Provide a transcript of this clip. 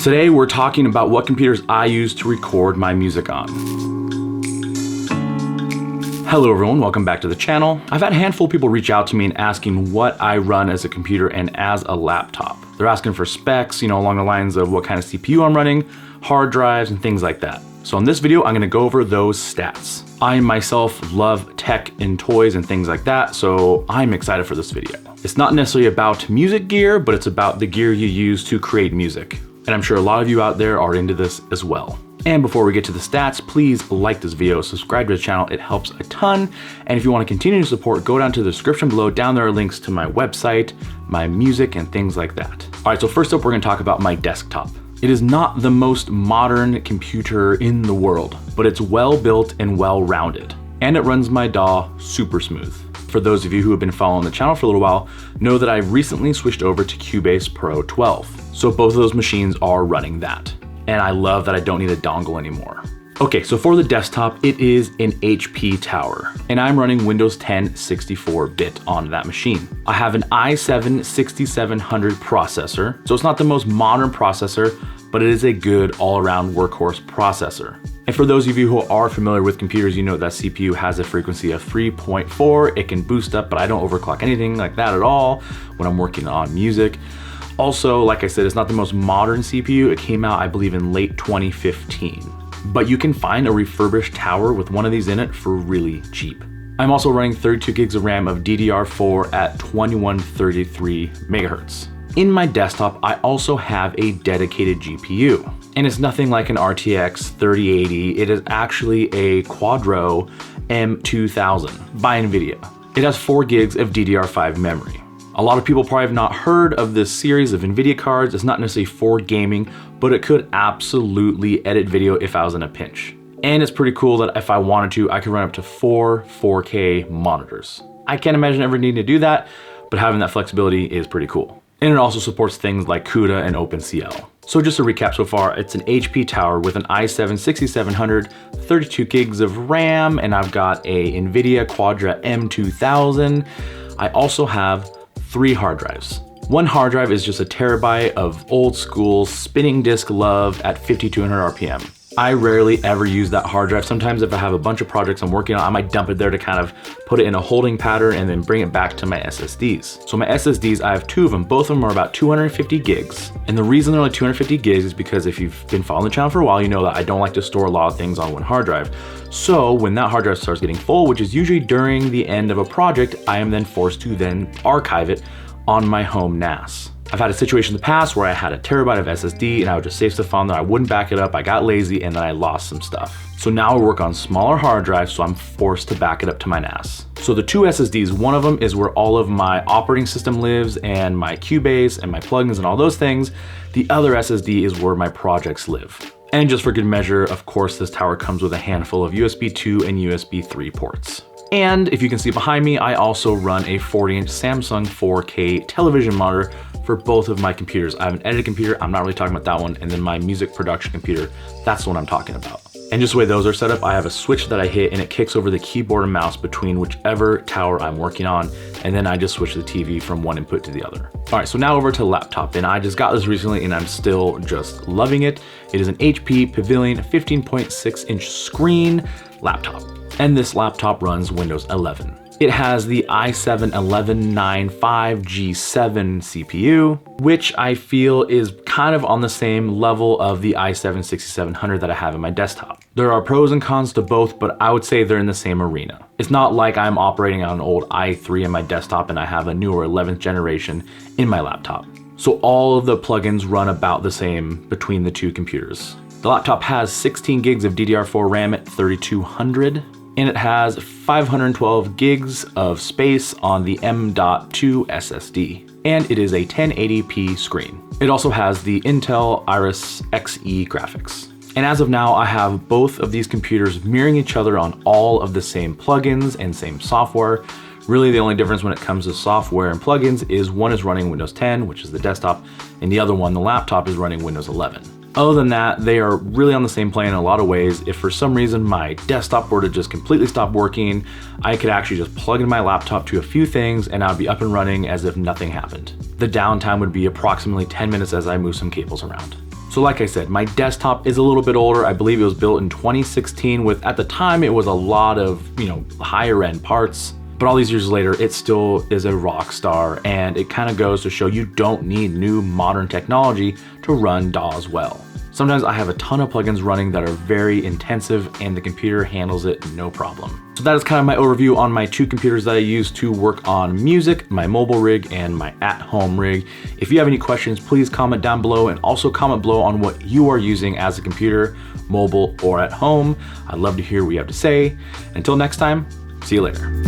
Today we're talking about what computers I use to record my music on. Hello everyone, welcome back to the channel. I've had a handful of people reach out to me and asking what I run as a computer and as a laptop. They're asking for specs, along the lines of what kind of CPU I'm running, hard drives, and things like that. So in this video, I'm gonna go over those stats. I myself love tech and toys and things like that, so I'm excited for this video. It's not necessarily about music gear, but it's about the gear you use to create music. And I'm sure a lot of you out there are into this as well. And before we get to the stats, please like this video, subscribe to the channel, it helps a ton. And if you want to continue to support, go down to the description below. Down there are links to my website, my music, and things like that. All right, so first up, we're gonna talk about my desktop. It is not the most modern computer in the world, but it's well built and well rounded. And it runs my DAW super smooth. For those of you who have been following the channel for a little while, know that I've recently switched over to Cubase Pro 12. So both of those machines are running that. And I love that I don't need a dongle anymore. Okay, so for the desktop, it is an HP tower, and I'm running Windows 10 64-bit on that machine. I have an i7 6700 processor, so it's not the most modern processor, but it is a good all-around workhorse processor. And for those of you who are familiar with computers, you know that CPU has a frequency of 3.4. It can boost up, but I don't overclock anything like that at all when I'm working on music. Also, like I said, it's not the most modern CPU. It came out, I believe, in late 2015. But you can find a refurbished tower with one of these in it for really cheap. I'm also running 32 gigs of RAM of DDR4 at 2133 megahertz. In my desktop, I also have a dedicated GPU. And it's nothing like an RTX 3080. It is actually a Quadro M2000 by NVIDIA. It has 4 gigs of DDR5 memory. A lot of people probably have not heard of this series of NVIDIA cards. It's not necessarily for gaming, but it could absolutely edit video if I was in a pinch. And it's pretty cool that if I wanted to, I could run up to 4 4K monitors. I can't imagine ever needing to do that, but having that flexibility is pretty cool. And it also supports things like CUDA and OpenCL. So just to recap so far, it's an HP tower with an i7 6700, 32 gigs of RAM, and I've got a NVIDIA Quadro M2000. I also have 3 hard drives. One hard drive is just a terabyte of old school spinning disk love at 5200 RPM. I rarely ever use that hard drive. Sometimes if I have a bunch of projects I'm working on, I might dump it there to kind of put it in a holding pattern and then bring it back to my SSDs. So my SSDs, I have 2 of them. Both of them are about 250 gigs. And the reason they're only 250 gigs is because if you've been following the channel for a while, you know that I don't like to store a lot of things on one hard drive. So when that hard drive starts getting full, which is usually during the end of a project, I am then forced to then archive it on my home NAS. I've had a situation in the past where I had a terabyte of SSD and I would just save stuff on there. I wouldn't back it up. I got lazy and then I lost some stuff. So now I work on smaller hard drives, so I'm forced to back it up to my NAS. So the 2 SSDs, one of them is where all of my operating system lives and my Cubase and my plugins and all those things. The other SSD is where my projects live. And just for good measure, of course, this tower comes with a handful of USB 2 and USB 3 ports. And if you can see behind me, I also run a 40-inch Samsung 4K television monitor for both of my computers. I have an edited computer, I'm not really talking about that one, and then my music production computer, that's the one I'm talking about. And just the way those are set up, I have a switch that I hit and it kicks over the keyboard and mouse between whichever tower I'm working on, and then I just switch the TV from one input to the other. All right, so now over to the laptop, and I just got this recently and I'm still just loving it. It is an HP Pavilion 15.6-inch screen laptop. And this laptop runs Windows 11. It has the i7-11995G7 CPU, which I feel is kind of on the same level of the i7 6700 that I have in my desktop. There are pros and cons to both, but I would say they're in the same arena. It's not like I'm operating on an old i3 in my desktop and I have a newer 11th generation in my laptop. So all of the plugins run about the same between the 2 computers. The laptop has 16 gigs of DDR4 RAM at 3200. And it has 512 gigs of space on the M.2 SSD. And it is a 1080p screen. It also has the Intel Iris Xe graphics. And as of now, I have both of these computers mirroring each other on all of the same plugins and same software. Really, the only difference when it comes to software and plugins is one is running Windows 10, which is the desktop, and the other one, the laptop, is running Windows 11. Other than that, they are really on the same plane in a lot of ways. If for some reason my desktop were to just completely stop working, I could actually just plug in my laptop to a few things and I'd be up and running as if nothing happened. The downtime would be approximately 10 minutes as I move some cables around. So like I said, my desktop is a little bit older. I believe it was built in 2016 with, at the time, it was a lot of, higher end parts. But all these years later, it still is a rock star, and it kind of goes to show you don't need new modern technology to run DAWs well. Sometimes I have a ton of plugins running that are very intensive and the computer handles it no problem. So that is kind of my overview on my two computers that I use to work on music, my mobile rig and my at-home rig. If you have any questions, please comment down below, and also comment below on what you are using as a computer, mobile or at home. I'd love to hear what you have to say. Until next time, see you later.